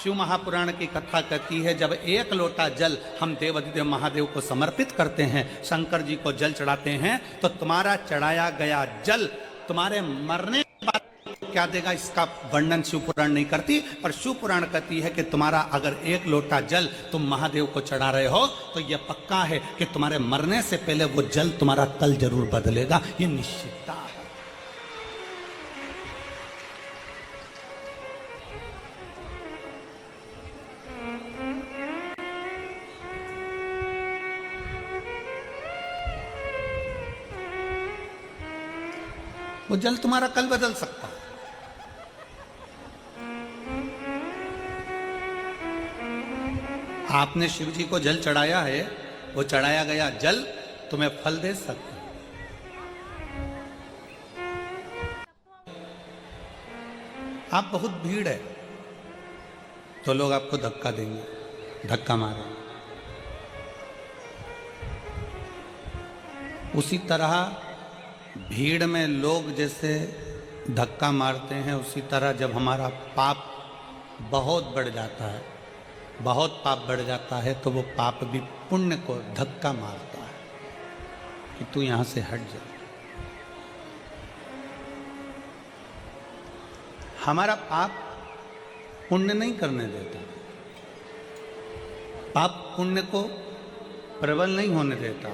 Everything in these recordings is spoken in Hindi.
शिव महापुराण की कथा कहती है, जब एक लोटा जल हम देवाधिदेव महादेव को समर्पित करते हैं, शंकर जी को जल चढ़ाते हैं, तो तुम्हारा चढ़ाया गया जल तुम्हारे मरने के बाद क्या देगा, इसका वर्णन शिव पुराण नहीं करती। पर शिव पुराण कहती है कि तुम्हारा अगर एक लोटा जल तुम महादेव को चढ़ा रहे हो तो यह पक्का है कि तुम्हारे मरने से पहले वो जल तुम्हारा तल जरूर बदलेगा, ये निश्चितता है। वो जल तुम्हारा कल बदल सकता है। आपने शिव जी को जल चढ़ाया है, वो चढ़ाया गया जल तुम्हें फल दे सकता है। आप बहुत भीड़ है तो लोग आपको धक्का देंगे, धक्का मारेंगे। उसी तरह भीड़ में लोग जैसे धक्का मारते हैं, उसी तरह जब हमारा पाप बहुत बढ़ जाता है, बहुत पाप बढ़ जाता है, तो वो पाप भी पुण्य को धक्का मारता है कि तू यहां से हट जा। हमारा पाप पुण्य नहीं करने देता, पाप पुण्य को प्रबल नहीं होने देता,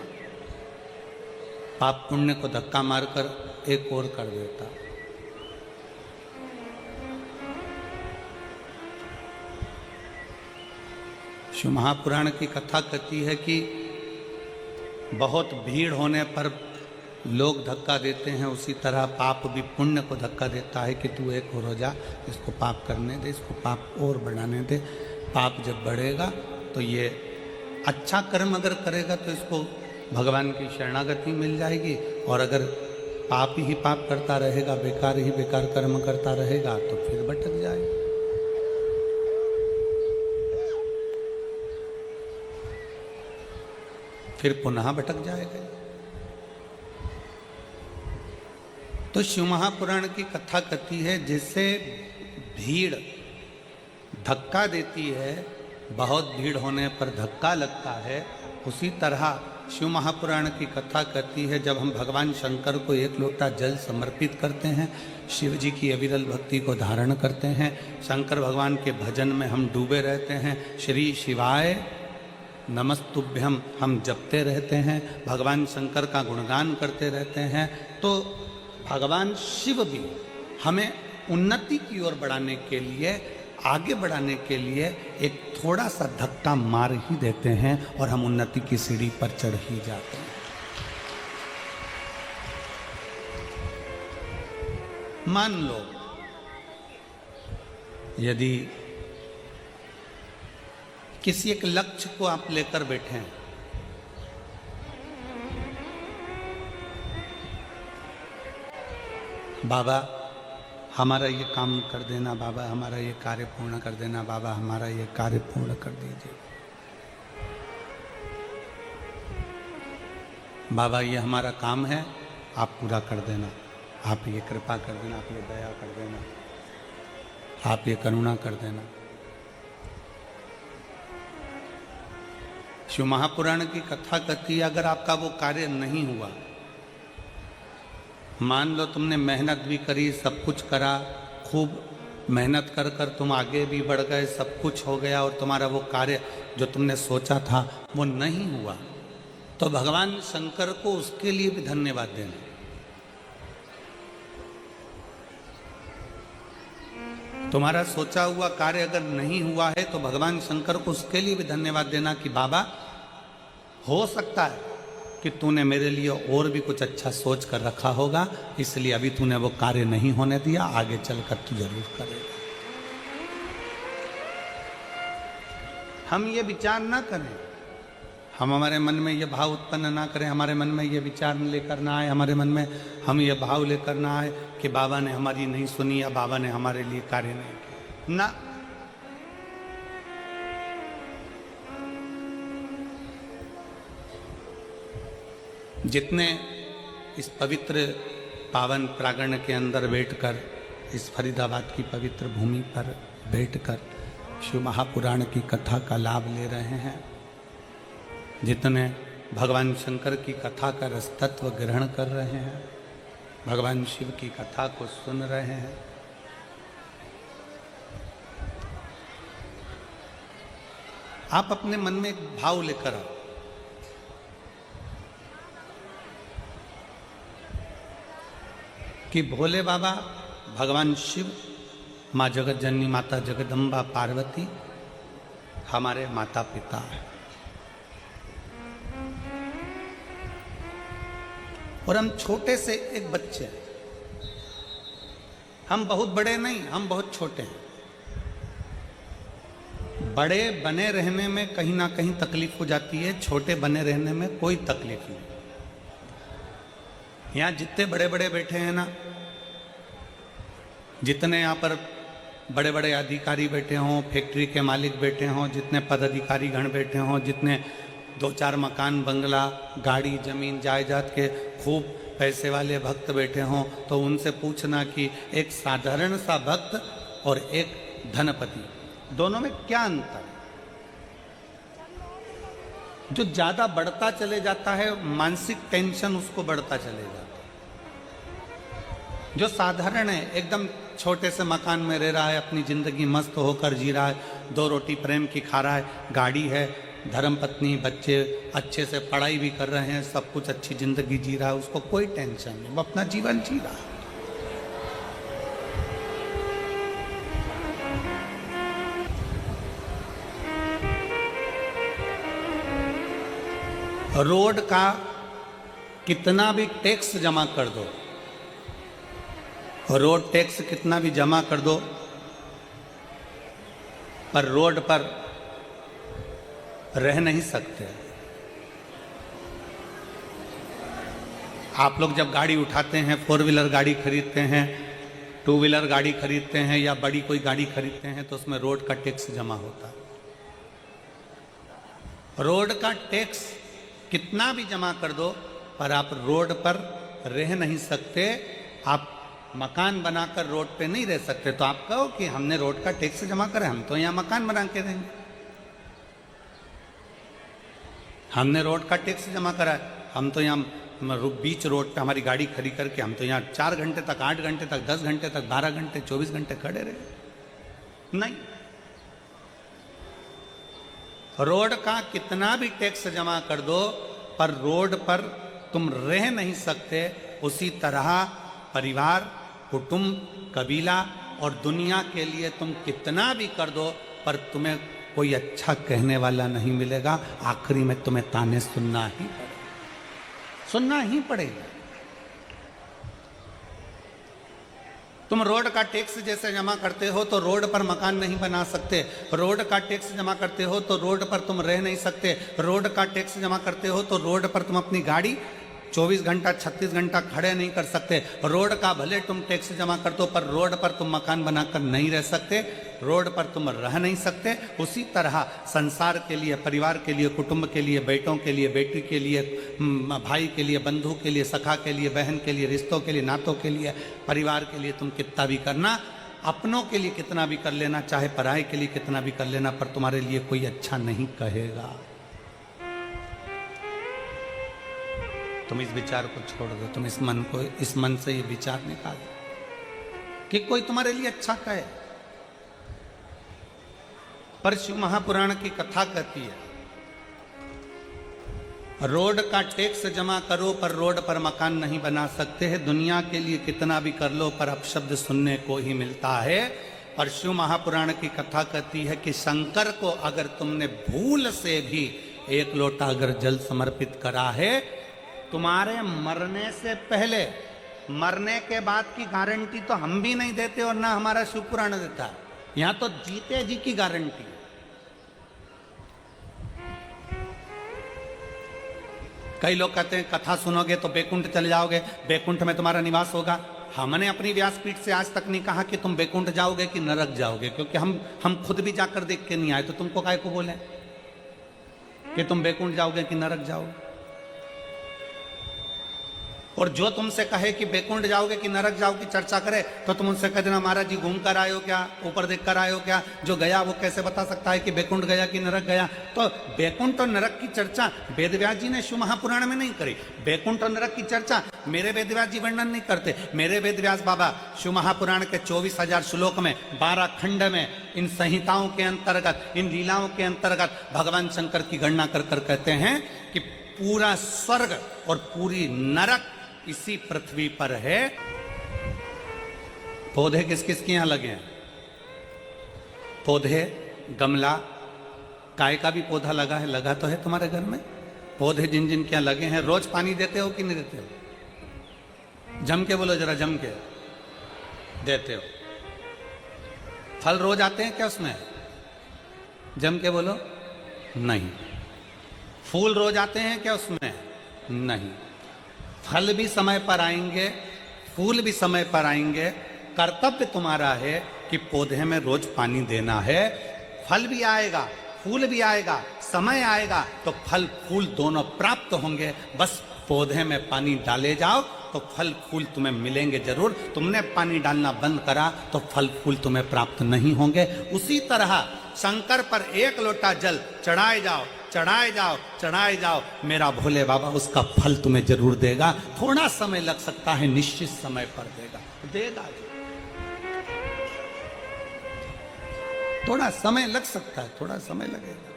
पाप पुण्य को धक्का मारकर एक और कर देता। शिव महापुराण की कथा कहती है कि बहुत भीड़ होने पर लोग धक्का देते हैं, उसी तरह पाप भी पुण्य को धक्का देता है कि तू एक और हो जा, इसको पाप करने दे, इसको पाप और बढ़ाने दे। पाप जब बढ़ेगा तो ये अच्छा कर्म अगर करेगा तो इसको भगवान की शरणागति मिल जाएगी, और अगर पाप ही पाप करता रहेगा, बेकार ही बेकार कर्म करता रहेगा, तो फिर भटक जाएगा। फिर पुनः भटक जाएगा। तो शिव महापुराण की कथा कहती है, जैसे भीड़ धक्का देती है, बहुत भीड़ होने पर धक्का लगता है, उसी तरह शिव महापुराण की कथा कहती है, जब हम भगवान शंकर को एक लोटा जल समर्पित करते हैं, शिव जी की अविरल भक्ति को धारण करते हैं, शंकर भगवान के भजन में हम डूबे रहते हैं, श्री शिवाय नमस्तुभ्यम हम जपते रहते हैं, भगवान शंकर का गुणगान करते रहते हैं, तो भगवान शिव भी हमें उन्नति की ओर बढ़ाने के लिए, आगे बढ़ाने के लिए एक थोड़ा सा धक्का मार ही देते हैं और हम उन्नति की सीढ़ी पर चढ़ ही जाते हैं। मान लो यदि किसी एक लक्ष्य को आप लेकर बैठे हैं, बाबा हमारा ये काम कर देना, बाबा हमारा ये कार्य पूर्ण कर देना, बाबा हमारा ये कार्य पूर्ण कर दीजिए, बाबा ये हमारा काम है, आप पूरा कर देना, आप ये कृपा कर देना, आप ये दया कर देना, आप ये करुणा कर देना। शिव महापुराण की कथा कहती है, अगर आपका वो कार्य नहीं हुआ, मान लो तुमने मेहनत भी करी, सब कुछ करा, खूब मेहनत कर कर तुम आगे भी बढ़ गए, सब कुछ हो गया, और तुम्हारा वो कार्य जो तुमने सोचा था वो नहीं हुआ, तो भगवान शंकर को उसके लिए भी धन्यवाद देना। तुम्हारा सोचा हुआ कार्य अगर नहीं हुआ है तो भगवान शंकर को उसके लिए भी धन्यवाद देना कि बाबा हो सकता है कि तूने मेरे लिए और भी कुछ अच्छा सोच कर रखा होगा, इसलिए अभी तूने वो कार्य नहीं होने दिया, आगे चलकर तू जरूर करेगा। हम ये विचार ना करें, हम हमारे मन में ये भाव उत्पन्न ना करें, हमारे मन में ये विचार लेकर ना आए, हमारे मन में हम ये भाव लेकर ना आए कि बाबा ने हमारी नहीं सुनी या बाबा ने हमारे लिए कार्य नहीं किया ना। जितने इस पवित्र पावन प्रांगण के अंदर बैठकर, इस फरीदाबाद की पवित्र भूमि पर बैठकर शिव महापुराण की कथा का लाभ ले रहे हैं, जितने भगवान शंकर की कथा का रसतत्व ग्रहण कर रहे हैं, भगवान शिव की कथा को सुन रहे हैं, आप अपने मन में एक भाव लेकर आओ कि भोले बाबा, भगवान शिव, माँ जगत जननी माता जगदम्बा पार्वती हमारे माता पिता हैं और हम छोटे से एक बच्चे हैं। हम बहुत बड़े नहीं, हम बहुत छोटे हैं। बड़े बने रहने में कहीं ना कहीं तकलीफ हो जाती है, छोटे बने रहने में कोई तकलीफ नहीं। यहाँ जितने बड़े बड़े बैठे हैं ना, जितने यहाँ पर बड़े बड़े अधिकारी बैठे हों, फैक्ट्री के मालिक बैठे हों, जितने पदाधिकारी गण बैठे हों, जितने 2-4 मकान, बंगला, गाड़ी, जमीन, जायदाद के खूब पैसे वाले भक्त बैठे हों, तो उनसे पूछना कि एक साधारण सा भक्त और एक धनपति, दोनों में क्या अंतर है? जो ज्यादा बढ़ता चले जाता है, मानसिक टेंशन उसको बढ़ता चले जाता है। जो साधारण है, एकदम छोटे से मकान में रह रहा है, अपनी जिंदगी मस्त होकर जी रहा है, 2 रोटी प्रेम की खा रहा है, गाड़ी है, धर्म पत्नी, बच्चे अच्छे से पढ़ाई भी कर रहे हैं, सब कुछ अच्छी जिंदगी जी रहा है, उसको कोई टेंशन नहीं, वो अपना जीवन जी रहा है। रोड का कितना भी टैक्स जमा कर दो, रोड टैक्स कितना भी जमा कर दो, पर रोड पर रह नहीं सकते। आप लोग जब गाड़ी उठाते हैं, 4 व्हीलर गाड़ी खरीदते हैं, 2 व्हीलर गाड़ी खरीदते हैं या बड़ी कोई गाड़ी खरीदते हैं, तो उसमें रोड का टैक्स जमा होता है। रोड का टैक्स कितना भी जमा कर दो, पर आप रोड पर रह नहीं सकते। आप मकान बनाकर रोड पे नहीं रह सकते। तो आप कहो कि हमने रोड का टैक्स जमा करा, हम तो यहाँ मकान बना के रहेंगे। हमने रोड का टैक्स जमा करा है, हम तो यहाँ बीच रोड पे हमारी गाड़ी खड़ी करके हम तो यहाँ 4 घंटे तक, 8 घंटे तक, 10 घंटे तक, 12 घंटे, 24 घंटे खड़े रहे। नहीं, रोड का कितना भी टैक्स जमा कर दो, पर रोड पर तुम रह नहीं सकते। उसी तरह परिवार, कुटुंब, कबीला और दुनिया के लिए तुम कितना भी कर दो, पर तुम्हें कोई अच्छा कहने वाला नहीं मिलेगा। आखिरी में तुम्हें ताने सुनना ही पड़ेगा। तुम रोड का टैक्स जैसे जमा करते हो तो रोड पर मकान नहीं बना सकते। रोड का टैक्स जमा करते हो तो रोड पर तुम रह नहीं सकते। रोड का टैक्स जमा करते हो तो रोड पर तुम अपनी गाड़ी 24 घंटा 36 घंटा खड़े नहीं कर सकते। रोड का भले तुम टैक्स जमा कर दो, पर रोड पर तुम मकान बनाकर नहीं रह सकते, रोड पर तुम रह नहीं सकते। उसी तरह संसार के लिए, परिवार के लिए, कुटुंब के लिए, बेटों के लिए, बेटी के लिए, भाई के लिए, बंधु के लिए, सखा के लिए, बहन के लिए, रिश्तों के लिए, नातों के लिए, परिवार के लिए तुम कितना भी करना, अपनों के लिए कितना भी कर लेना, चाहे पराये के लिए कितना भी कर लेना, पर तुम्हारे लिए कोई अच्छा नहीं कहेगा। तुम इस विचार को छोड़ दो, तुम इस मन से ये विचार निकाल दो कि कोई तुम्हारे लिए अच्छा कहे। पर शिव महापुराण की कथा कहती है, रोड का टैक्स जमा करो पर रोड पर मकान नहीं बना सकते हैं। दुनिया के लिए कितना भी कर लो, पर अपशब्द सुनने को ही मिलता है। और शिव महापुराण की कथा कहती है कि शंकर को अगर तुमने भूल से भी 1 लोटा अगर जल समर्पित करा है, तुम्हारे मरने से पहले, मरने के बाद की गारंटी तो हम भी नहीं देते और ना हमारा शिव पुराण देता है। यहां तो जीते जी की गारंटी। कई लोग कहते हैं कथा सुनोगे तो बैकुंठ चले जाओगे, बैकुंठ में तुम्हारा निवास होगा। हमने अपनी व्यासपीठ से आज तक नहीं कहा कि तुम बैकुंठ जाओगे कि नरक जाओगे, क्योंकि हम खुद भी जाकर देख के नहीं आए। तो तुमको काहे को बोले कि तुम बैकुंठ जाओगे कि नरक जाओगे? और जो तुमसे कहे कि बैकुंठ जाओगे कि नरक जाओगे की चर्चा करे, तो तुम उनसे कह देना महाराज जी घूम कर आए हो क्या, ऊपर देख कर आए हो क्या। जो गया वो कैसे बता सकता है कि बैकुंठ गया कि नरक गया। तो बैकुंठ और नरक की चर्चा वेदव्यास जी ने शिव महापुराण में नहीं करी। बैकुंठ और नरक की चर्चा मेरे वेदव्यास जी वर्णन नहीं करते। मेरे वेदव्यास बाबा शिव महापुराण के 24,000 श्लोक में 12 खंड में इन संहिताओं के अंतर्गत, इन लीलाओं के अंतर्गत भगवान शंकर की गणना कर कर कहते हैं कि पूरा स्वर्ग और पूरी नरक इसी पृथ्वी पर है। पौधे किस किस के यहां लगे हैं? पौधे, गमला, काय का भी पौधा लगा है, लगा तो है तुम्हारे घर में। पौधे जिन जिन के यहां लगे हैं, रोज पानी देते हो कि नहीं देते हो? जम के बोलो जरा, जम के देते हो। फल रोज आते हैं क्या उसमें? जम के बोलो, नहीं। फूल रोज आते हैं क्या उसमें? नहीं। फल भी समय पर आएंगे, फूल भी समय पर आएंगे। कर्तव्य तुम्हारा है कि पौधे में रोज पानी देना है। फल भी आएगा, फूल भी आएगा, समय आएगा तो फल फूल दोनों प्राप्त होंगे। बस पौधे में पानी डाले जाओ तो फल फूल तुम्हें मिलेंगे जरूर। तुमने पानी डालना बंद करा तो फल फूल तुम्हें प्राप्त नहीं होंगे। उसी तरह शंकर पर एक लोटा जल चढ़ाए जाओ, चढ़ाए जाओ, चढ़ाए जाओ, मेरा भोले बाबा उसका फल तुम्हें जरूर देगा। थोड़ा समय लग सकता है, निश्चित समय पर देगा, देगा। थोड़ा समय लग सकता है, थोड़ा समय लगेगा।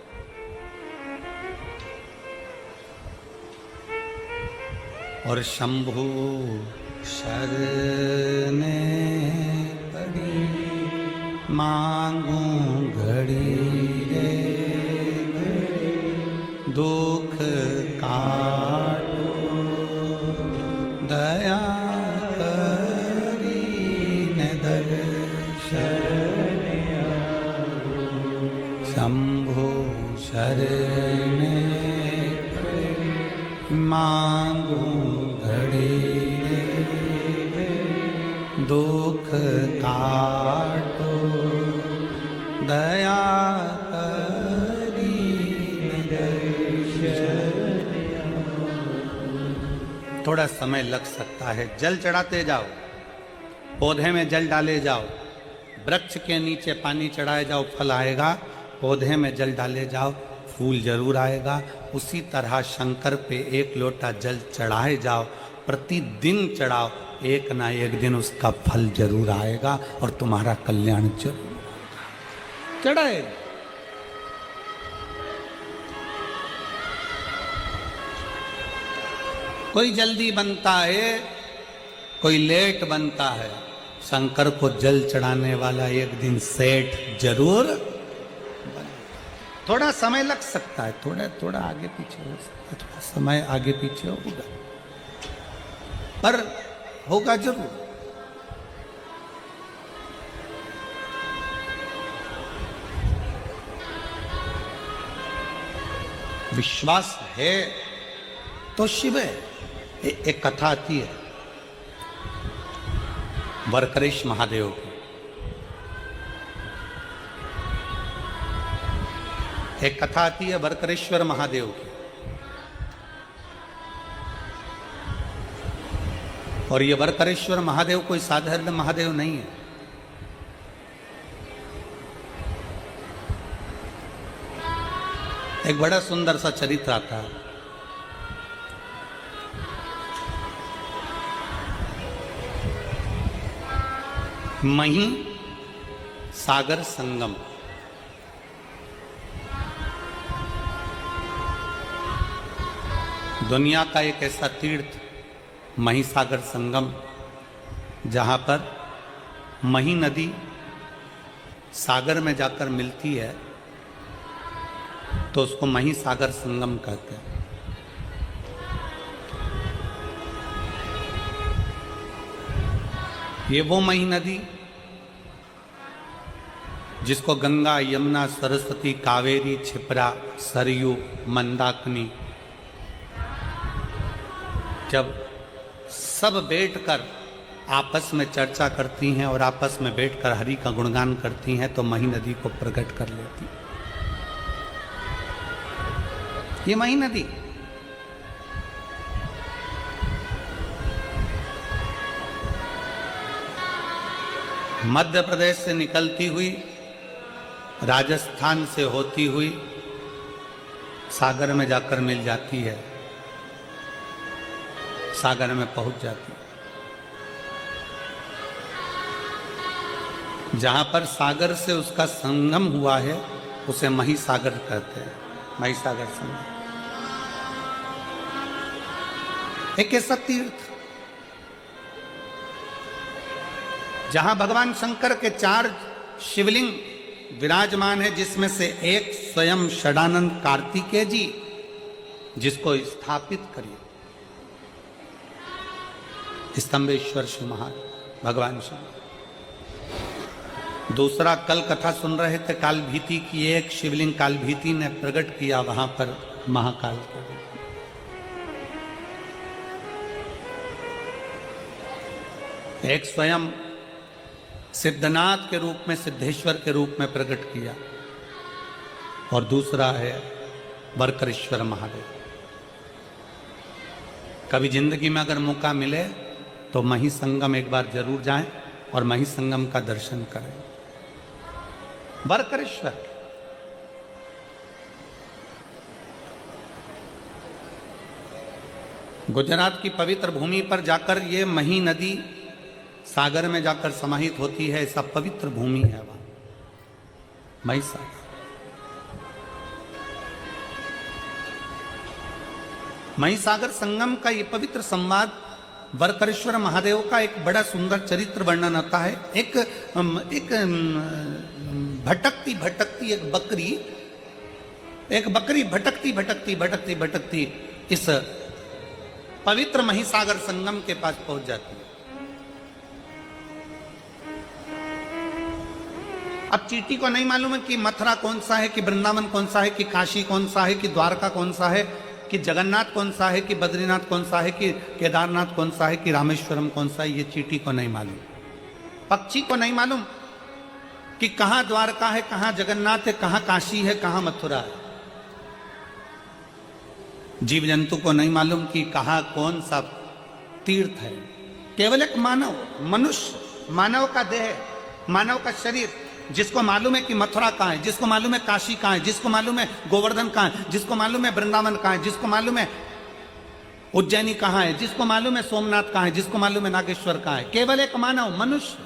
और शंभु शरने पड़ी मांगू घड़ी रे, दुख काटो दया करी न दर्शन शंभु शरणे मांगू घड़ी रे, दुख काटो दया थोड़ा समय लग सकता है। जल चढ़ाते जाओ, पौधे में जल डाले जाओ, वृक्ष के नीचे पानी चढ़ाए जाओ, फल आएगा। पौधे में जल डाले जाओ, फूल जरूर आएगा। उसी तरह शंकर पे एक लोटा जल चढ़ाए जाओ, प्रतिदिन चढ़ाओ, एक ना एक दिन उसका फल जरूर आएगा और तुम्हारा कल्याण जरूर चढ़ाए। कोई जल्दी बनता है, कोई लेट बनता है। शंकर को जल चढ़ाने वाला एक दिन सेठ जरूर बने। थोड़ा समय लग सकता है, थोड़ा थोड़ा आगे पीछे हो सकता है, थोड़ा समय आगे पीछे होगा, पर होगा जरूर। विश्वास है तो शिव है। एक कथा आती है वरकरेश महादेव की। एक कथा आती है वरकरेश्वर महादेव की। और ये वरकरेश्वर महादेव कोई साधारण महादेव नहीं है। एक बड़ा सुंदर सा चरित्र आता है। मही सागर संगम। दुनिया का एक ऐसा तीर्थ मही सागर संगम, जहां पर मही नदी सागर में जाकर मिलती है, तो उसको मही सागर संगम कहते हैं। ये वो मही नदी जिसको गंगा, यमुना, सरस्वती, कावेरी, छिपरा, सरयू, मंदाकिनी जब सब बैठकर आपस में चर्चा करती हैं और आपस में बैठकर हरि का गुणगान करती हैं, तो मही नदी को प्रकट कर लेती। ये मही नदी मध्य प्रदेश से निकलती हुई, राजस्थान से होती हुई सागर में जाकर मिल जाती है, सागर में पहुंच जाती है। जहां पर सागर से उसका संगम हुआ है उसे महिसागर कहते हैं, महिसागर संगम। एक ऐसा तीर्थ जहां भगवान शंकर के 4 शिवलिंग विराजमान है, जिसमें से एक स्वयं षडानंद कार्तिकेय जी, जिसको स्थापित करिए स्तंभेश्वर शिव महाराज भगवान शंकर। दूसरा कल कथा सुन रहे थे काल भीति की, एक शिवलिंग काल भीति ने प्रकट किया वहां पर महाकाल का। एक स्वयं सिद्धनाथ के रूप में, सिद्धेश्वर के रूप में प्रकट किया, और दूसरा है वर्करेश्वर महादेव। कभी जिंदगी में अगर मौका मिले तो मही संगम एक बार जरूर जाएं और मही संगम का दर्शन करें। वर्करेश्वर गुजरात की पवित्र भूमि पर जाकर ये मही नदी सागर में जाकर समाहित होती है। सब पवित्र भूमि है वहां मही सागर। मही सागर संगम का ये पवित्र संवाद वर्करेश्वर महादेव का एक बड़ा सुंदर चरित्र वर्णन आता है। एक भटकती भटकती एक बकरी भटकती इस पवित्र महिसागर संगम के पास पहुंच जाती है। अब चींटी को नहीं मालूम है कि मथुरा कौन सा है, कि वृंदावन कौन सा है, कि काशी कौन सा है, कि द्वारका कौन सा है, कि जगन्नाथ कौन सा है, कि बद्रीनाथ कौन सा है, कि केदारनाथ कौन सा है, कि रामेश्वरम कौन सा है। ये चींटी को नहीं मालूम। पक्षी को नहीं मालूम कि कहां द्वारका है, कहां जगन्नाथ है, कहां काशी है, कहां मथुरा है। जीव जंतु को नहीं मालूम कि कहां कौन सा तीर्थ है। केवल एक मानव, मनुष्य, मानव का देह, मानव का शरीर, जिसको मालूम है कि मथुरा कहां है, जिसको मालूम है काशी कहां है, जिसको मालूम है गोवर्धन कहां है, जिसको मालूम है वृंदावन कहां है, जिसको मालूम है उज्जैनी कहां है, जिसको मालूम है सोमनाथ कहां है, जिसको मालूम है नागेश्वर कहां है। केवल एक मानव, मनुष्य।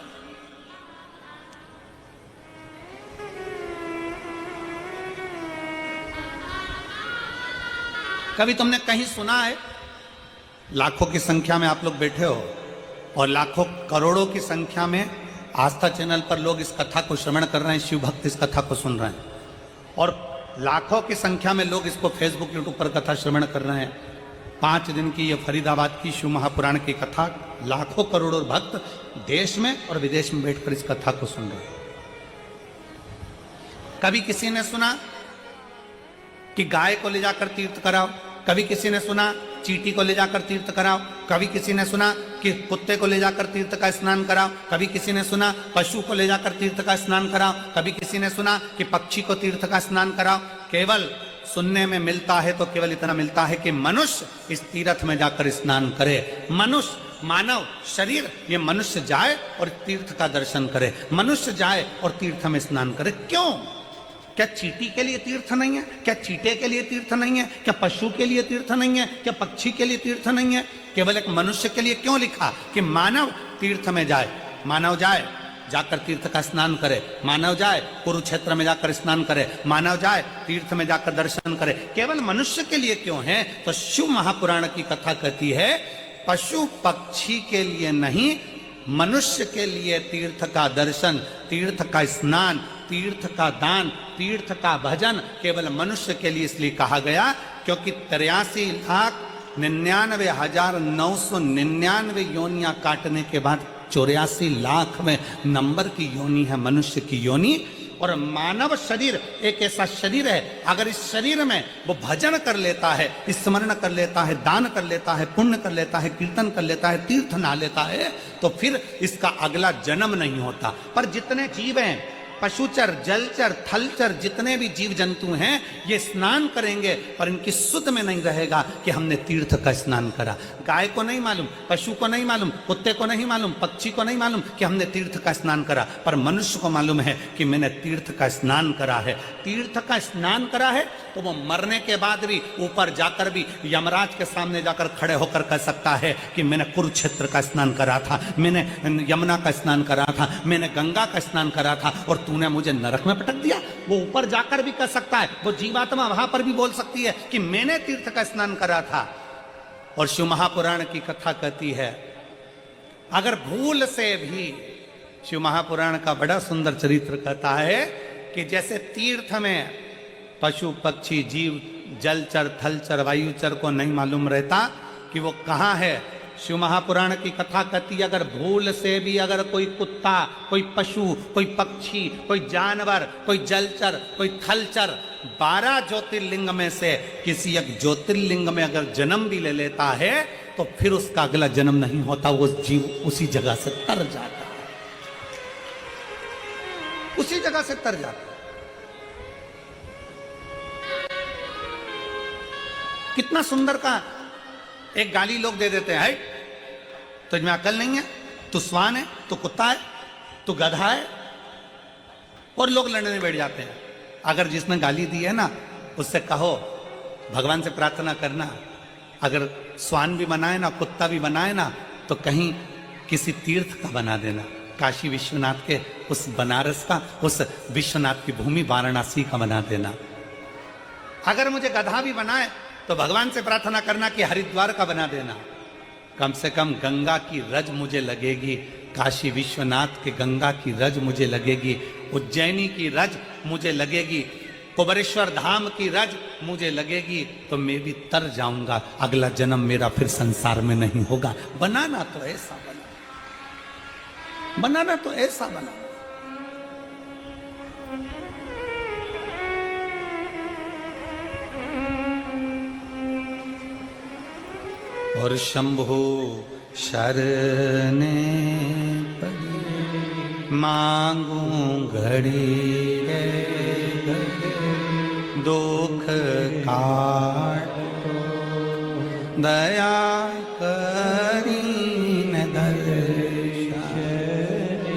कभी तुमने कहीं सुना है, लाखों की संख्या में आप लोग बैठे हो और लाखों करोड़ों की संख्या में आस्था चैनल पर लोग इस कथा को श्रवण कर रहे हैं, शिव भक्त इस कथा को सुन रहे हैं, और लाखों की संख्या में लोग इसको फेसबुक यूट्यूब पर कथा श्रवण कर रहे हैं। 5 दिन की ये फरीदाबाद की शिव महापुराण की कथा, लाखों करोड़ों भक्त देश में और विदेश में बैठकर इस कथा को सुन रहे हैं। कभी किसी ने सुना कि गाय को ले जाकर तीर्थ कराओ, कभी किसी ने सुना चींटी को ले जाकर तीर्थ कराओ, कभी किसी ने सुना कि कुत्ते को ले जाकर तीर्थ का स्नान कराओ, कभी किसी ने सुना पशु को ले जाकर तीर्थ का स्नान कराओ, कभी किसी ने सुना कि पक्षी को तीर्थ का स्नान कराओ। केवल सुनने में मिलता है तो केवल इतना मिलता है कि मनुष्य इस तीर्थ में जाकर स्नान करे। मनुष्य, मानव शरीर, ये मनुष्य जाए और तीर्थ का दर्शन करे, मनुष्य जाए और तीर्थ में स्नान करे। क्यों? क्या चींटी के लिए तीर्थ नहीं है? क्या चींटे के लिए तीर्थ नहीं है? क्या पशु के लिए तीर्थ नहीं है? क्या पक्षी के लिए तीर्थ नहीं है? केवल एक मनुष्य के लिए क्यों लिखा कि मानव तीर्थ में जाए? मानव जाए, जाकर तीर्थ का स्नान करे, मानव जाए कुरुक्षेत्र में जाकर स्नान करे, मानव जाए तीर्थ में जाकर दर्शन करे। केवल मनुष्य के लिए क्यों है? तो शिव महापुराण की कथा कहती है पशु पक्षी के लिए नहीं, मनुष्य के लिए तीर्थ का दर्शन, तीर्थ का स्नान, तीर्थ का दान, तीर्थ का भजन केवल मनुष्य के लिए इसलिए कहा गया क्योंकि 83,99,999 योनियां काटने के बाद 84 लाख में नंबर की योनि है मनुष्य की योनि। और मानव शरीर एक ऐसा शरीर है, अगर इस शरीर में वो भजन कर लेता है, स्मरण कर लेता है, दान कर लेता है, पुण्य कर लेता है, कीर्तन कर लेता है, तीर्थ नहा लेता है, तो फिर इसका अगला जन्म नहीं होता। पर जितने जीव हैं पशुचर, जलचर, थलचर जितने भी जीव जंतु हैं ये स्नान करेंगे और इनकी सुध में नहीं रहेगा कि हमने तीर्थ का स्नान करा। गाय को नहीं मालूम, पशु को नहीं मालूम, कुत्ते को नहीं मालूम, पक्षी को नहीं मालूम कि हमने तीर्थ का स्नान करा, पर मनुष्य को मालूम है कि मैंने तीर्थ का स्नान करा है। तीर्थ का स्नान करा है तो वो मरने के बाद भी ऊपर जाकर भी यमराज के सामने जाकर खड़े होकर कह सकता है कि मैंने कुरुक्षेत्र का स्नान करा था, मैंने यमुना का स्नान करा था, मैंने गंगा का स्नान करा था और तूने मुझे नरक में पटक दिया। वो ऊपर जाकर भी कह सकता है, वो जीवात्मा वहां पर भी बोल सकती है कि मैंने तीर्थ का स्नान करा था। और शिव महापुराण की कथा कहती है अगर भूल से भी, शिव महापुराण का बड़ा सुंदर चरित्र कहता है कि जैसे तीर्थ में पशु पक्षी जीव जलचर थलचर वायुचर को नहीं मालूम रहता कि वो कहाँ है, शिव महापुराण की कथा कहती है अगर भूल से भी अगर कोई कुत्ता, कोई पशु, कोई पक्षी, कोई जानवर, कोई जलचर, कोई थलचर 12 ज्योतिर्लिंग में से किसी एक ज्योतिर्लिंग में अगर जन्म भी ले लेता है तो फिर उसका अगला जन्म नहीं होता, वो जीव उसी जगह से तर जाता है, उसी जगह से तर जाता है। कितना सुंदर का एक गाली लोग दे देते हैं, तुझमें अकल नहीं है, तू स्वान है, तू कुत्ता है, तू गधा है, और लोग लड़ने बैठ जाते हैं। अगर जिसने गाली दी है ना उससे कहो भगवान से प्रार्थना करना, अगर स्वान भी बनाए ना कुत्ता भी बनाए ना तो कहीं किसी तीर्थ का बना देना, काशी विश्वनाथ के उस बनारस का, उस विश्वनाथ की भूमि वाराणसी का बना देना। अगर मुझे गधा भी बनाए तो भगवान से प्रार्थना करना कि हरिद्वार का बना देना, कम से कम गंगा की रज मुझे लगेगी, काशी विश्वनाथ के गंगा की रज मुझे लगेगी, उज्जैनी की रज मुझे लगेगी, कुबरेश्वर धाम की रज मुझे लगेगी, तो मैं भी तर जाऊंगा, अगला जन्म मेरा फिर संसार में नहीं होगा। बनाना तो ऐसा बना, बनाना तो ऐसा बना। और शंभु शरणे पड़ी मांगू घड़ी रे दुख काट दया करीन दर्शन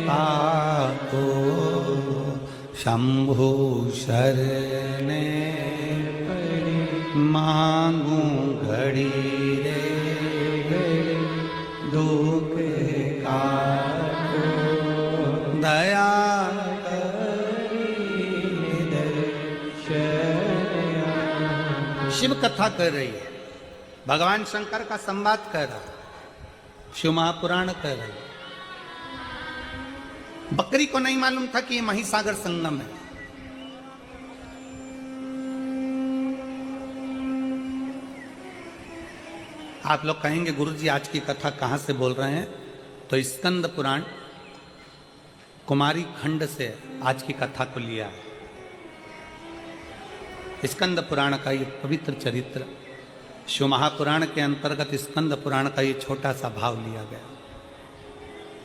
पाको शंभु शरणे मांगू घड़ी रे दुख काटो दया शिव कथा कर रही है, भगवान शंकर का संवाद कर रहा है, शिव महापुराण कर रही है। बकरी को नहीं मालूम था कि ये महिसागर संगम है। आप लोग कहेंगे गुरुजी आज की कथा कहां से बोल रहे हैं, तो स्कंद पुराण कुमारी खंड से आज की कथा को लिया है। स्कंद पुराण का ये पवित्र चरित्र शिव महापुराण के अंतर्गत स्कंद पुराण का ये छोटा सा भाव लिया गया।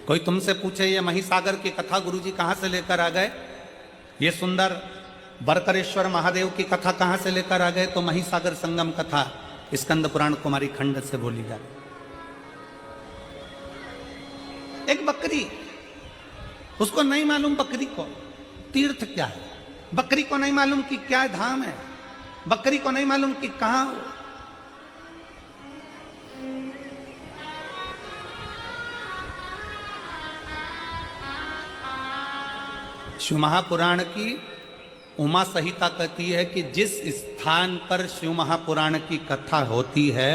कोई तुमसे पूछे ये महिसागर की कथा गुरुजी कहां से लेकर आ गए, ये सुंदर बरकरेश्वर महादेव की कथा कहां से लेकर आ गए, तो महिसागर संगम कथा स्कंद पुराण कुमारी खंड से बोली जाए। एक बकरी, उसको नहीं मालूम बकरी को तीर्थ क्या है, बकरी को नहीं मालूम कि क्या धाम है, बकरी को नहीं मालूम कि कहां। शिव महापुराण की उमा संहिता कहती है कि जिस स्थान पर शिव महापुराण की कथा होती है,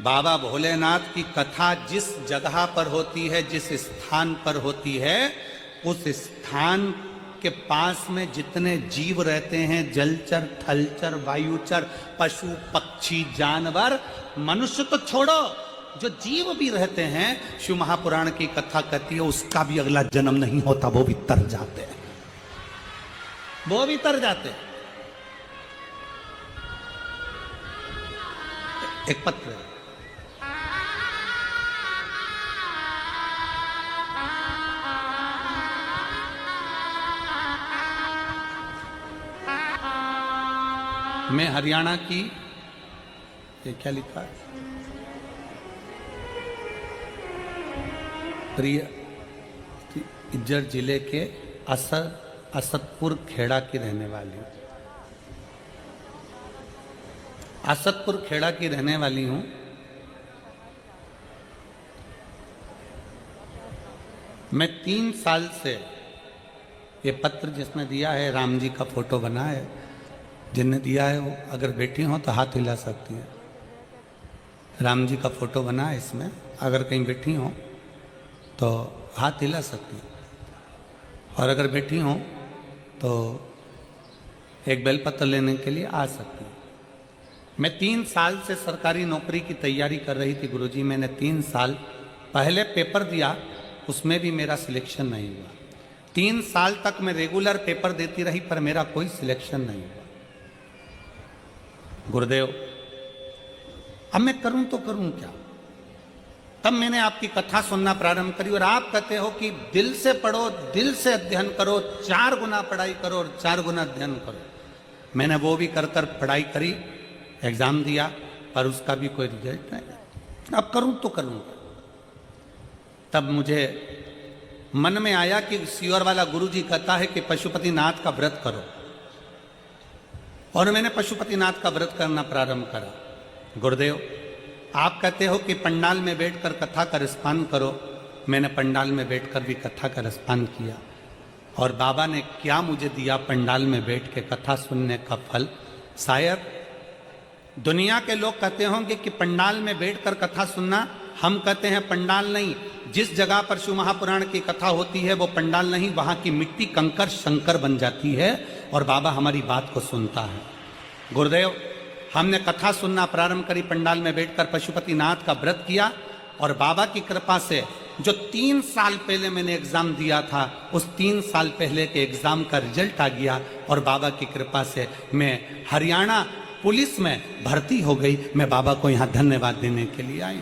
बाबा भोलेनाथ की कथा जिस जगह पर होती है, जिस स्थान पर होती है, उस स्थान के पास में जितने जीव रहते हैं, जलचर थलचर वायुचर पशु पक्षी जानवर, मनुष्य तो छोड़ो, जो जीव भी रहते हैं, शिव महापुराण की कथा कहती है उसका भी अगला जन्म नहीं होता, वो भी तर जाते हैं, वो भी तर जाते हैं। एक पत्र मैं हरियाणा की, ये क्या लिखा है, प्रिय इज्जर जिले के असदपुर खेड़ा की रहने वाली हूँ। असदपुर खेड़ा की रहने वाली हूँ। मैं 3 साल से ये पत्र जिसने दिया है, राम जी का फोटो बना है, जिनने दिया है वो अगर बैठी हो तो हाथ हिला सकती है। राम जी का फोटो बना है इसमें, अगर कहीं बैठी हो तो हाथ हिला सकती है, और अगर बैठी हो तो एक बेलपत्र लेने के लिए आ सकती है। मैं 3 साल से सरकारी नौकरी की तैयारी कर रही थी गुरुजी। मैंने 3 साल पहले पेपर दिया, उसमें भी मेरा सिलेक्शन नहीं हुआ। 3 साल तक मैं रेगुलर पेपर देती रही, पर मेरा कोई सिलेक्शन नहीं हुआ। गुरुदेव, अब मैं करूं तो करूं क्या? तब मैंने आपकी कथा सुनना प्रारंभ करी, और आप कहते हो कि दिल से पढ़ो, दिल से अध्ययन करो, 4 गुना पढ़ाई करो और 4 गुना अध्ययन करो। मैंने वो भी कर कर पढ़ाई करी, एग्जाम दिया, पर उसका भी कोई रिजल्ट नहीं। अब करूं तो करूं। तब मुझे मन में आया कि सीहोर वाला गुरुजी कहता है कि पशुपतिनाथ का व्रत करो, और मैंने पशुपतिनाथ का व्रत करना प्रारंभ करा। गुरुदेव, आप कहते हो कि पंडाल में बैठकर कथा का रसपान करो। मैंने पंडाल में बैठकर भी कथा का रसपान किया, और बाबा ने क्या मुझे दिया पंडाल में बैठ के कथा सुनने का फल। शायद दुनिया के लोग कहते होंगे कि पंडाल में बैठकर कथा सुनना, हम कहते हैं पंडाल नहीं, जिस जगह पर शिव महापुराण की कथा होती है वो पंडाल नहीं, वहां की मिट्टी कंकर शंकर बन जाती है, और बाबा हमारी बात को सुनता है। गुरुदेव, हमने कथा सुनना प्रारंभ करी, पंडाल में बैठकर पशुपतिनाथ का व्रत किया, और बाबा की कृपा से जो 3 साल पहले मैंने एग्जाम दिया था, उस 3 साल पहले के एग्जाम का रिजल्ट आ गया, और बाबा की कृपा से मैं हरियाणा पुलिस में भर्ती हो गई। मैं बाबा को यहां धन्यवाद देने के लिए आई।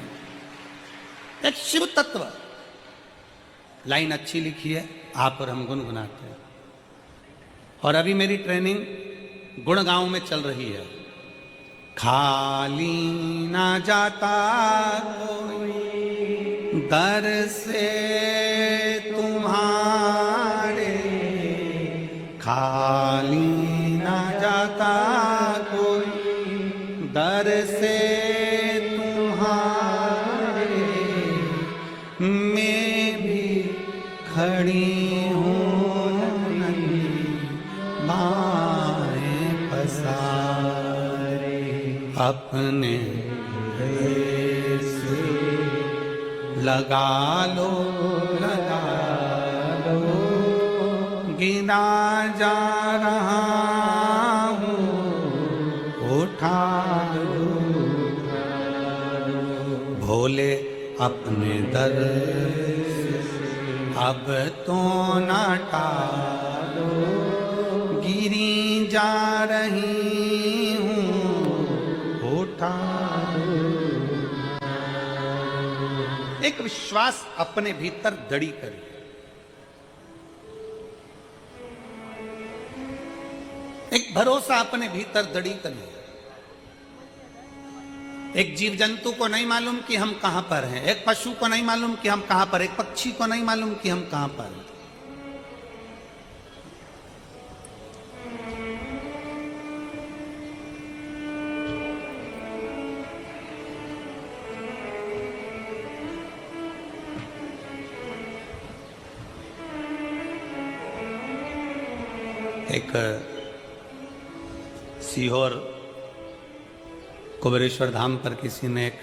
एक शिव तत्व लाइन अच्छी लिखी है, आप और हम गुनगुनाते हैं। और अभी मेरी ट्रेनिंग गुड़गांव में चल रही है। खाली ना जाता कोई दर से तुम्हारे, खाली ना जाता कोई दर से तुम्हारे, मैं भी खड़ी हूँ बाएं पसारे, अपने से लगा लो, लगा लो, गिना जा रहा हूँ, उठा लो, भोले अपने दर अब तो ना टालो, गिरी जा रही हूँ, उठा लो। एक विश्वास अपने भीतर दड़ी करिए। एक भरोसा अपने भीतर दड़ी करिए। एक जीव जंतु को नहीं मालूम कि हम कहां पर हैं, एक पशु को नहीं मालूम कि हम कहां पर, एक पक्षी को नहीं मालूम कि हम कहां पर हैं। एक सीहोर कुबेरेश्वर धाम पर किसी ने एक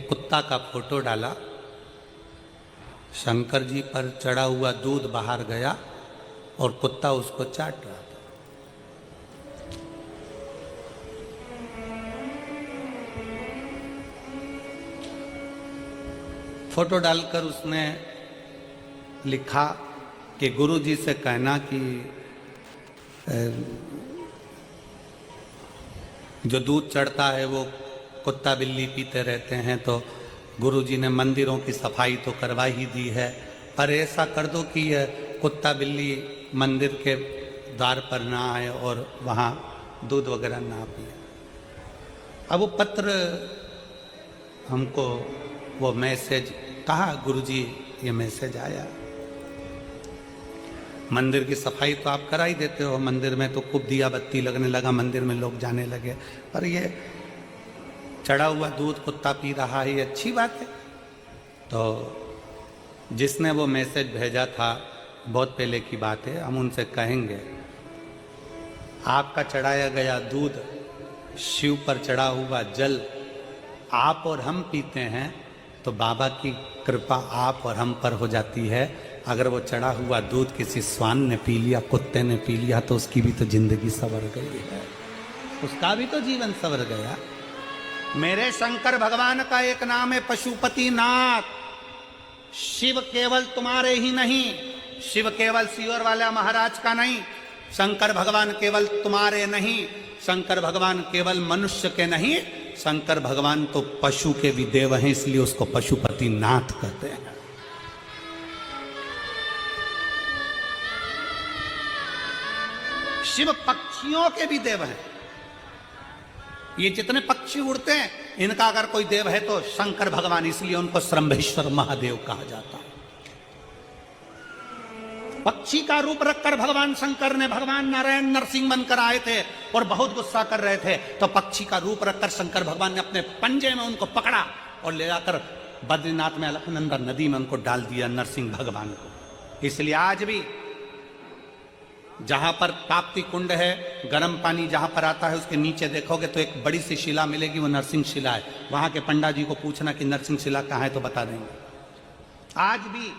कुत्ता का फोटो डाला। शंकर जी पर चढ़ा हुआ दूध बाहर गया और कुत्ता उसको चाट रहा था। फोटो डालकर उसने लिखा कि गुरु जी से कहना कि जो दूध चढ़ता है वो कुत्ता बिल्ली पीते रहते हैं, तो गुरुजी ने मंदिरों की सफाई तो करवा ही दी है, पर ऐसा कर दो कि यह कुत्ता बिल्ली मंदिर के द्वार पर ना आए और वहाँ दूध वगैरह ना पिए। अब वो पत्र हमको वो मैसेज कहा, गुरुजी ये मैसेज आया। मंदिर की सफाई तो आप करा ही देते हो, मंदिर में तो खूब दिया बत्ती लगने लगा, मंदिर में लोग जाने लगे, पर ये चढ़ा हुआ दूध कुत्ता पी रहा है, ये अच्छी बात है। तो जिसने वो मैसेज भेजा था, बहुत पहले की बात है, हम उनसे कहेंगे आपका चढ़ाया गया दूध, शिव पर चढ़ा हुआ जल आप और हम पीते हैं तो बाबा की कृपा आप और हम पर हो जाती है। अगर वो चढ़ा हुआ दूध किसी स्वान ने पी लिया, कुत्ते ने पी लिया, तो उसकी भी तो जिंदगी संवर गई है, उसका भी तो जीवन संवर गया। मेरे शंकर भगवान का एक नाम है पशुपति नाथ। शिव केवल तुम्हारे ही नहीं, शिव केवल सीवर वाला महाराज का नहीं, शंकर भगवान केवल तुम्हारे नहीं, शंकर भगवान केवल मनुष्य के नहीं, शंकर भगवान तो पशु के भी देव हैं, इसलिए उसको पशुपति नाथ कहते हैं। शिव पक्षियों के भी देव हैं। ये जितने पक्षी उड़ते हैं, इनका अगर कोई देव है तो शंकर भगवान, इसलिए उनको श्रंभेश्वर महादेव कहा जाता है। पक्षी का रूप रखकर भगवान शंकर ने, भगवान नारायण नरसिंह बनकर आए थे और बहुत गुस्सा कर रहे थे, तो पक्षी का रूप रखकर शंकर भगवान ने अपने पंजे में उनको पकड़ा और ले जाकर बद्रीनाथ में अलकनंदा नदी में उनको डाल दिया, नरसिंह भगवान को। इसलिए आज भी जहां पर ताप्ती कुंड है, गर्म पानी जहां पर आता है, उसके नीचे देखोगे तो एक बड़ी सी शिला मिलेगी, वो नरसिंह शिला है। वहां के पंडा जी को पूछना कि नरसिंह शिला कहां है तो बता देंगे। आज भी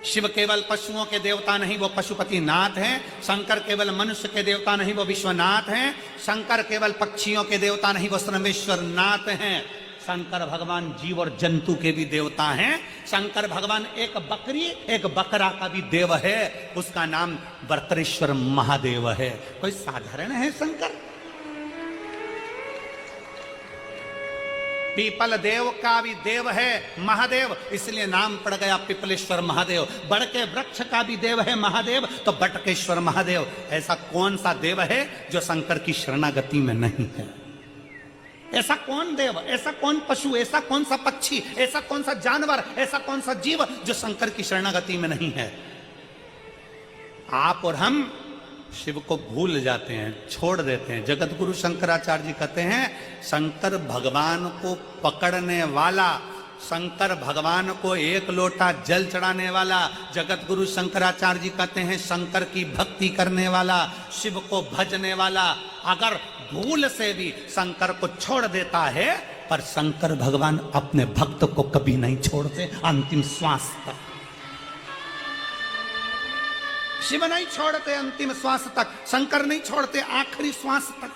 शिव केवल पशुओं के देवता नहीं, वो पशुपति नाथ हैं। शंकर केवल मनुष्य के देवता नहीं, वो विश्वनाथ हैं। शंकर केवल पक्षियों के देवता नहीं, वो श्रमेश्वर नाथ हैं। शंकर भगवान जीव और जंतु के भी देवता हैं। शंकर भगवान एक बकरी एक बकरा का भी देव है, उसका नाम बर्तरेश्वर महादेव है। कोई साधारण है शंकर? पीपल देव का भी देव है महादेव, इसलिए नाम पड़ गया पिपलेश्वर महादेव। बड़ के वृक्ष का भी देव है महादेव, तो बटकेश्वर महादेव। ऐसा कौन सा देव है जो शंकर की शरणागति में नहीं है? ऐसा कौन देव, ऐसा कौन पशु, ऐसा कौन सा पक्षी, ऐसा कौन सा जानवर, ऐसा कौन सा जीव जो शंकर की शरणागति में नहीं है? आप और हम शिव को भूल जाते हैं, छोड़ देते हैं। जगत गुरु शंकराचार्य जी कहते हैं, शंकर भगवान को पकड़ने वाला, शंकर भगवान को एक लोटा जल चढ़ाने वाला, जगत गुरु शंकराचार्य जी कहते हैं शंकर की भक्ति करने वाला, शिव को भजने वाला, अगर भूल से भी शंकर को छोड़ देता है, पर शंकर भगवान अपने भक्त को कभी नहीं छोड़ते अंतिम श्वास तक। शिव नहीं छोड़ते अंतिम श्वास तक, शंकर नहीं छोड़ते आखिरी श्वास तक।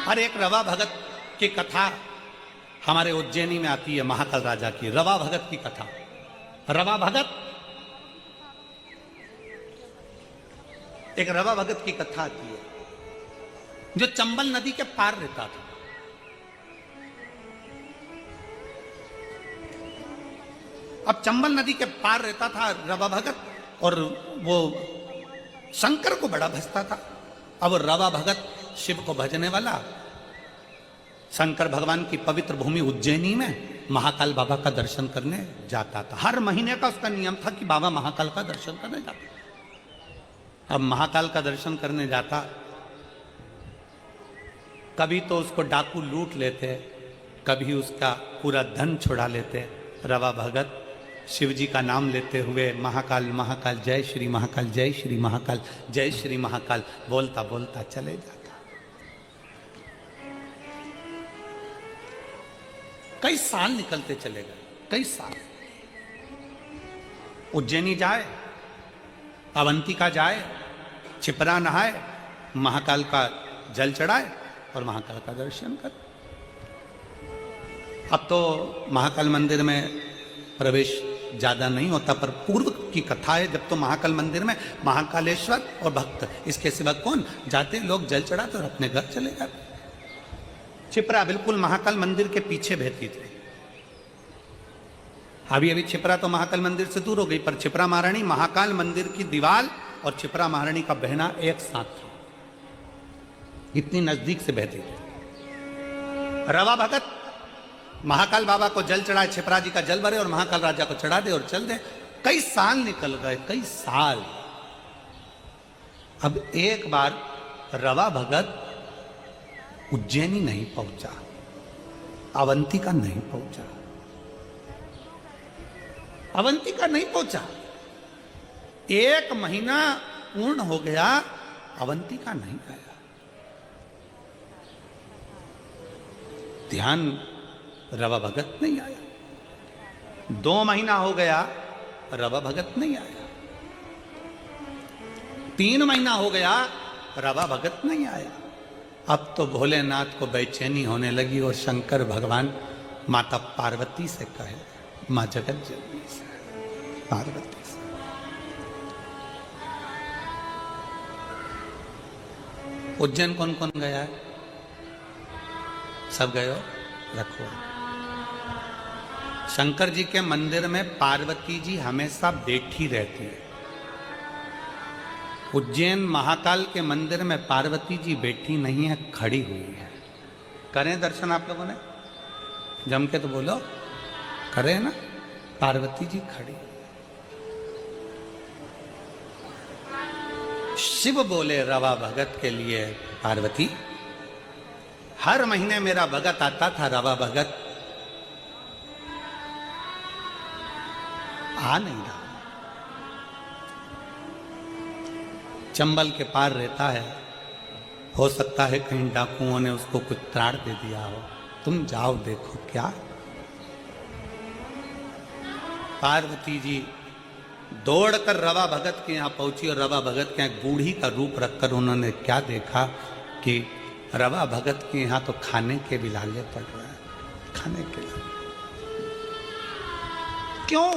हर एक रवा भगत की कथा हमारे उज्जैनी में आती है, महाकाल राजा की रवा भगत की कथा। रवा भगत, एक रवा भगत की कथा आती है जो चंबल नदी के पार रहता था। अब चंबल नदी के पार रहता था रवा भगत, और वो शंकर को बड़ा भजता था। अब रवा भगत शिव को भजने वाला शंकर भगवान की पवित्र भूमि उज्जैनी में महाकाल बाबा का दर्शन करने जाता था। हर महीने का उसका नियम था कि बाबा महाकाल का दर्शन करने जाता। अब महाकाल का दर्शन करने जाता, कभी तो उसको डाकू लूट लेते, कभी उसका पूरा धन छुड़ा लेते। रवा भगत शिव जी का नाम लेते हुए महाकाल महाकाल जय श्री महाकाल, जय श्री महाकाल, जय श्री महाकाल बोलता बोलता चले जाता। कई साल निकलते चले गए, कई साल। उज्जैनी जाए, अवंतिका जाए, छिपरा नहाए, महाकाल का जल चढ़ाए और महाकाल का दर्शन कर। अब तो महाकाल मंदिर में प्रवेश ज्यादा नहीं होता, पर पूर्व की कथा है जब तो महाकाल मंदिर में महाकालेश्वर और भक्त, इसके सिवा कौन जाते, लोग जल चढ़ाते और अपने घर चले जाते। छिपरा बिल्कुल महाकाल मंदिर के पीछे बहती थी। अभी अभी छिपरा तो महाकाल मंदिर से दूर हो गई, पर छिपरा महारानी महाकाल मंदिर की दीवार और छिपरा महारानी का बहना एक साथ था, इतनी नजदीक से बहती थी। रवा भगत महाकाल बाबा को जल चढ़ाए, छिपरा जी का जल भरे और महाकाल राजा को चढ़ा दे और चल दे। कई साल निकल गए, कई साल। अब एक बार रवा भगत उज्जैनी नहीं पहुंचा, अवंतिका नहीं पहुंचा, अवंतिका नहीं पहुंचा। 1 महीना पूर्ण हो गया, अवंतिका नहीं आया। ध्यान, रवा भगत नहीं आया। 2 महीना हो गया, रवा भगत नहीं आया। 3 महीना हो गया, रवा भगत नहीं आया। अब तो भोलेनाथ को बेचैनी होने लगी और शंकर भगवान माता पार्वती से कहे, मां जगत जननी से, पार्वती से, उज्जैन कौन कौन गया है? सब गए हो? रखो। शंकर जी के मंदिर में पार्वती जी हमेशा बैठी रहती है। उज्जैन महाकाल के मंदिर में पार्वती जी बैठी नहीं है, खड़ी हुई है। करें दर्शन आप लोगों ने? जम के तो बोलो, करें ना? पार्वती जी खड़ी। शिव बोले रवा भगत के लिए, पार्वती हर महीने मेरा भगत आता था, रवा भगत आ नहीं रहा। चंबल के पार रहता है, हो सकता है कहीं डाकुओं ने उसको कुछ त्राड़ दे दिया हो, तुम जाओ देखो क्या। पार्वती जी दौड़कर रवा भगत के यहाँ पहुंची और रवा भगत के यहाँ बूढ़ी का रूप रखकर उन्होंने क्या देखा कि रवा भगत के यहाँ तो खाने के भी लाले पड़ रहा है, खाने के लाले। क्यों?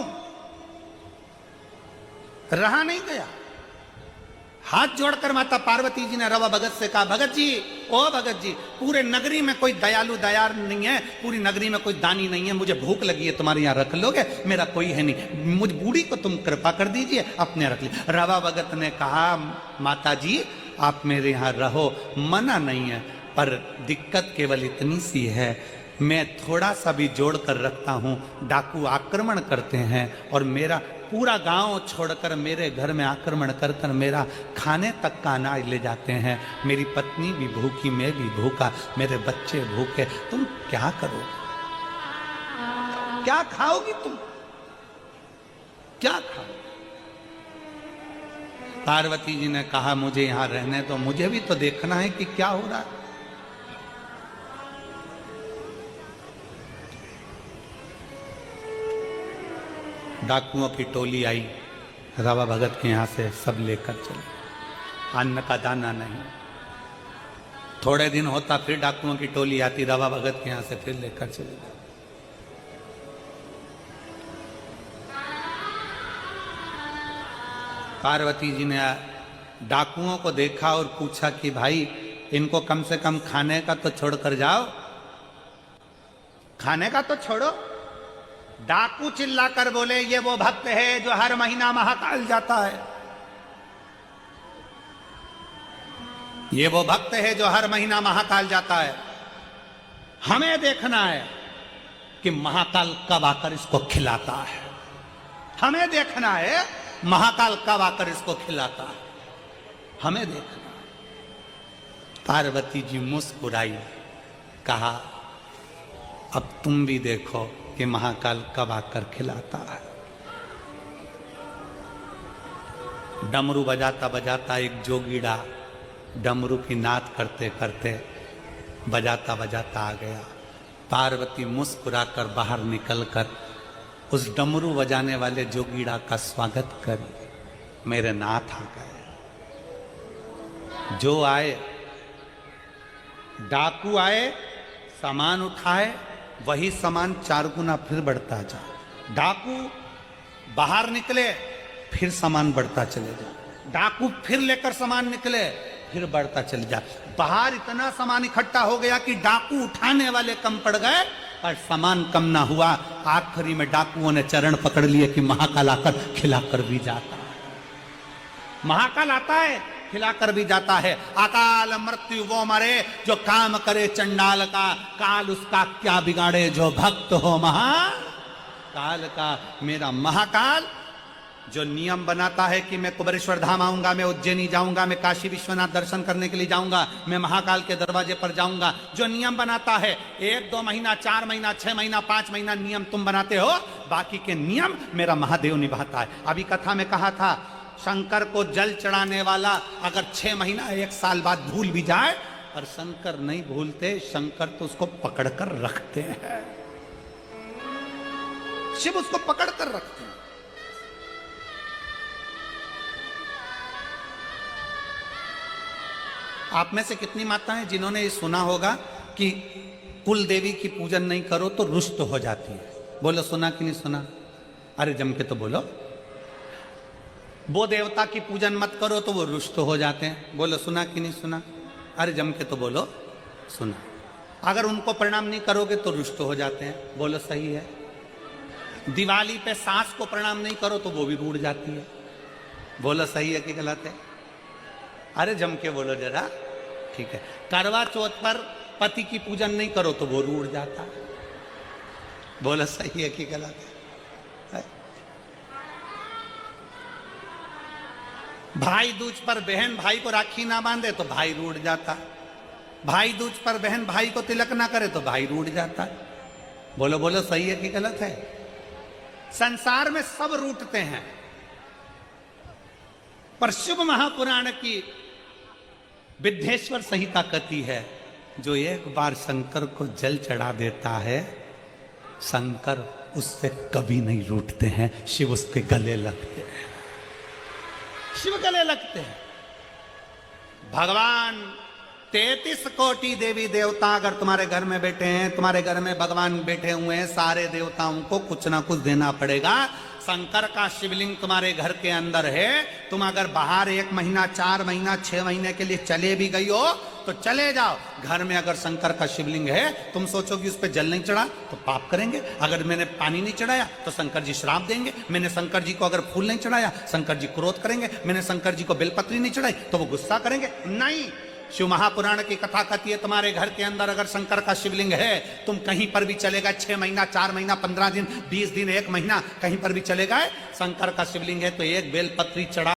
रहा नहीं गया। हाथ जोड़कर माता पार्वती जी ने रवा भगत से कहा, भगत जी, ओ भगत जी, पूरे नगरी में कोई दयालु दयार नहीं है, पूरी नगरी में कोई दानी नहीं है, मुझे भूख लगी है, तुम्हारे यहाँ रख लोगे? मेरा कोई है नहीं, मुझ बूढ़ी को तुम कृपा कर दीजिए, अपने रख ली। रवा भगत ने कहा, माता जी आप मेरे यहाँ रहो, मना नहीं है, पर दिक्कत केवल इतनी सी है, मैं थोड़ा सा भी जोड़ कर रखता हूँ, डाकू आक्रमण करते हैं और मेरा पूरा गांव छोड़कर मेरे घर में आक्रमण कर कर मेरा खाने तक का अनाज ले जाते हैं। मेरी पत्नी भी भूखी, मैं भी भूखा, मेरे बच्चे भूखे, तुम क्या करोगे? क्या खाओगी तुम? क्या खाओ? पार्वती जी ने कहा, मुझे यहां रहने दो, मुझे भी तो देखना है कि क्या हो रहा है। डाकुओं की टोली आई, रवा भगत के यहाँ से सब लेकर चले, अन्न का दाना नहीं। थोड़े दिन होता फिर डाकुओं की टोली आती, रवा भगत के यहाँ से फिर लेकर चले गए। पार्वती जी ने डाकुओं को देखा और पूछा कि भाई इनको कम से कम खाने का तो छोड़ कर जाओ, खाने का तो छोड़ो। डाकू चिल्लाकर बोले, ये वो भक्त है जो हर महीना महाकाल जाता है, ये वो भक्त है जो हर महीना महाकाल जाता है, हमें देखना है कि महाकाल कब आकर इसको खिलाता है, हमें देखना है महाकाल कब आकर इसको खिलाता है, हमें देखना। पार्वती जी मुस्कुराई, कहा अब तुम भी देखो कि महाकाल कब आकर खिलाता है। डमरू बजाता बजाता एक जोगीड़ा डमरू की नाद करते करते बजाता बजाता आ गया। पार्वती मुस्कुराकर बाहर निकलकर उस डमरू बजाने वाले जोगीड़ा का स्वागत कर मेरे नाथ आ गए। जो आए, डाकू आए, सामान उठाए, वही सामान 4 गुना फिर बढ़ता जा। डाकू बाहर निकले, फिर सामान बढ़ता चले जा। डाकू फिर लेकर सामान निकले, फिर बढ़ता चले जा। बाहर इतना सामान इकट्ठा हो गया कि डाकू उठाने वाले कम पड़ गए और सामान कम ना हुआ। आखिरी में डाकुओं ने चरण पकड़ लिए कि महाकाल आकर खिलाकर भी जाता है, महाकाल आता है खिलाकर भी जाता है। अकाल मृत्यु वो मरे जो काम करे चंडाल का, काल उसका क्या बिगाड़े जो भक्त हो महाकाल का। मेरा महाकाल जो नियम बनाता है कि मैं कुबेरेश्वर धाम आऊंगा, मैं उज्जैनी जाऊंगा, मैं काशी विश्वनाथ दर्शन करने के लिए जाऊंगा, मैं महाकाल के दरवाजे पर जाऊंगा, जो नियम बनाता है 1-2 महीना 4 महीना 6 महीना 5 महीना नियम तुम बनाते हो, बाकी के नियम मेरा महादेव निभाता है। अभी कथा में कहा था शंकर को जल चढ़ाने वाला अगर 6 महीना 1 साल बाद भूल भी जाए, पर शंकर नहीं भूलते, शंकर तो उसको पकड़कर रखते हैं, शिव उसको पकड़कर रखते हैं। आप में से कितनी माताएं जिन्होंने ये सुना होगा कि कुल देवी की पूजन नहीं करो तो रुष्ट हो जाती है? बोलो सुना कि नहीं सुना? अरे जम के तो बोलो। वो देवता की पूजन मत करो तो वो रुष्ट हो जाते हैं। बोलो सुना कि नहीं सुना? अरे जम के तो बोलो सुना। अगर उनको प्रणाम नहीं करोगे तो रुष्ट हो जाते हैं। बोलो सही है। दिवाली पे सास को प्रणाम नहीं करो तो वो भी रूठ जाती है। बोलो सही है कि गलत है? अरे जम के बोलो जरा, ठीक है। करवा चौथ पर पति की पूजन नहीं करो तो वो रूठ जाता है। बोलो सही है कि गलत है? भाई दूज पर बहन भाई को राखी ना बांधे तो भाई रूठ जाता है। भाई दूज पर बहन भाई को तिलक ना करे तो भाई रूठ जाता है। बोलो बोलो सही है कि गलत है? संसार में सब रूठते हैं, पर शिव महापुराण की विद्येश्वर संहिता कहती है जो एक बार शंकर को जल चढ़ा देता है, शंकर उससे कभी नहीं रूठते हैं। शिव उसके गले लगते हैं, शिव गले लगते हैं। भगवान 33 कोटि देवी देवता अगर तुम्हारे घर में बैठे हैं, तुम्हारे घर में भगवान बैठे हुए हैं, सारे देवताओं को कुछ ना कुछ देना पड़ेगा। शंकर का शिवलिंग तुम्हारे घर के अंदर है। तुम अगर बाहर 1 महीना 4 महीना 6 महीने के लिए चले भी गई हो तो चले जाओ। घर में अगर शंकर का शिवलिंग है, तुम सोचोगे उस पर जल नहीं चढ़ा तो पाप करेंगे। अगर मैंने पानी नहीं चढ़ाया तो शंकर जी श्राप देंगे। मैंने शंकर जी को अगर फूल नहीं चढ़ाया शंकर जी क्रोध करेंगे। मैंने शंकर जी को बेलपत्री नहीं चढ़ाई तो वो गुस्सा करेंगे। नहीं, शिव महापुराण की कथा कहती है तुम्हारे घर के अंदर अगर शंकर का शिवलिंग है, तुम कहीं पर भी चले गए, 6 महीना 4 महीना 15 दिन 20 दिन 1 महीना कहीं पर भी चले गए, शंकर का शिवलिंग है तो एक बेलपत्री चढ़ा